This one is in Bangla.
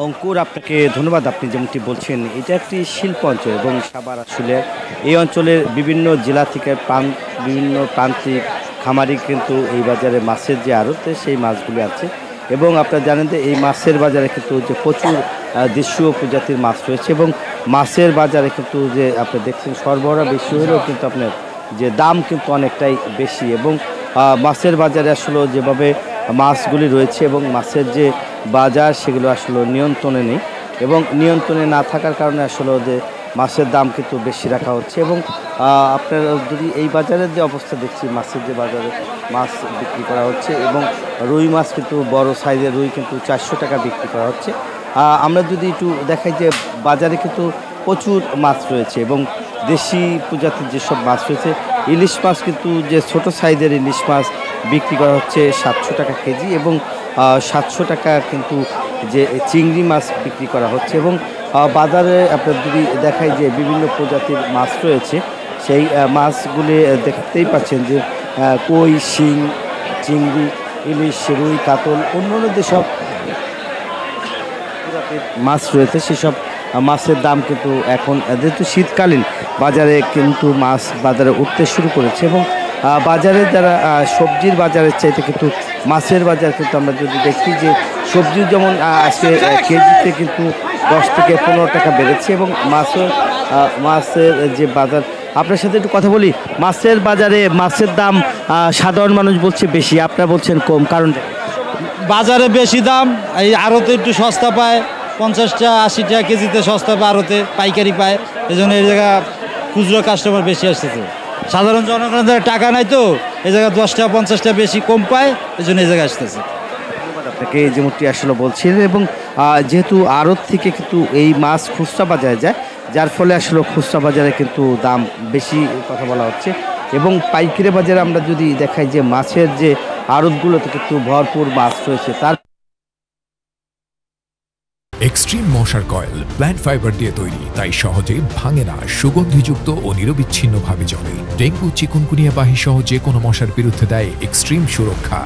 অঙ্কুর, আপনাকে ধন্যবাদ। আপনি যেমনটি বলছেন, এটা একটি শিল্প অঞ্চল এবং সাভার আসলে এই অঞ্চলের বিভিন্ন জেলা থেকে বিভিন্ন প্রান্তিক খামারি কিন্তু এই বাজারে মাছের যে আড়তে সেই মাছগুলি আছে। এবং আপনারা জানেন যে এই মাছের বাজারে কিন্তু যে প্রচুর দেশীয় প্রজাতির মাছ রয়েছে এবং মাছের বাজারে কিন্তু যে আপনি দেখছেন সরবরাহ বেশি হলেও কিন্তু আপনার যে দাম কিন্তু অনেকটাই বেশি। এবং মাছের বাজারে আসলে যেভাবে মাছগুলি রয়েছে এবং মাছের যে বাজার সেগুলো আসলে নিয়ন্ত্রণে নেই এবং নিয়ন্ত্রণে না থাকার কারণে আসলে যে মাছের দাম কিন্তু বেশি রাখা হচ্ছে। এবং আপনার যদি এই বাজারের যে অবস্থা দেখছি, মাছের যে বাজারে মাছ বিক্রি করা হচ্ছে এবং রুই মাছ কিন্তু বড় সাইজের রুই কিন্তু 400 টাকা বিক্রি করা হচ্ছে। আমরা যদি একটু দেখাই যে বাজারে কিন্তু প্রচুর মাছ রয়েছে এবং দেশি প্রজাতির যেসব মাছ রয়েছে, ইলিশ মাছ কিন্তু যে ছোট সাইজের ইলিশ মাছ বিক্রি করা হচ্ছে 700 টাকা কেজি এবং 700 টাকা কিন্তু যে চিংড়ি মাছ বিক্রি করা হচ্ছে। এবং বাজারে আপনার যদি দেখাই যে বিভিন্ন প্রজাতির মাছ রয়েছে, সেই মাছগুলি দেখতেই পাচ্ছেন যে কই, শিং, চিংড়ি, ইলিশ, রুই, কাতল, অন্যান্য যেসব মাছ রয়েছে সেসব মাছের দাম কিন্তু এখন যেহেতু শীতকালীন বাজারে কিন্তু মাছ বাজারে উঠতে শুরু করেছে এবং বাজারে যারা সবজির বাজারের চাইতে কিন্তু মাছের বাজার কিন্তু আমরা যদি দেখি যে সবজি যেমন আজকে কেজিতে কিন্তু 10 থেকে 15 টাকা বেড়েছে এবং মাছের যে বাজার, আপনার সাথে একটু কথা বলি। মাছের বাজারে মাছের দাম সাধারণ মানুষ বলছে বেশি, আপনারা বলছেন কম, কারণ বাজারে বেশি দাম, এই আড়তে একটু সস্তা পায়, 50টা 80 টাকা কেজিতে সস্তা পায়, আড়তে পাইকারি পায়। এই জন্য এই জায়গা খুচরো কাস্টমার বেশি আসতেছে। সাধারণ জনগণের টাকা নাই তো এই জায়গায় 10টা 50টা বেশি কম পায়, এই জন্য এই জায়গায় আসতেছে। আপনাকে যেমনটি আসলে বলছিলেন এবং যেহেতু আড়ত থেকে কিন্তু এই মাছ খুচরা বাজারে যায়, যার ফলে আসলে খুচরা বাজারে কিন্তু দাম বেশি কথা বলা হচ্ছে। এবং পাইকারি বাজারে আমরা যদি দেখাই যে মাছের যে আড়তগুলোতে কিন্তু ভরপুর মাছ রয়েছে। তার এক্সট্রিম মশার কয়েল প্ল্যান্ট ফাইবার দিয়ে তৈরি, তাই সহজে ভাঙে না, সুগন্ধিযুক্ত ও নিরবিচ্ছিন্নভাবে জ্বলে। ডেঙ্গু, চিকুনগুনিয়া বাহি সহ যে কোনো মশার বিরুদ্ধে দেয় এক্সট্রিম সুরক্ষা।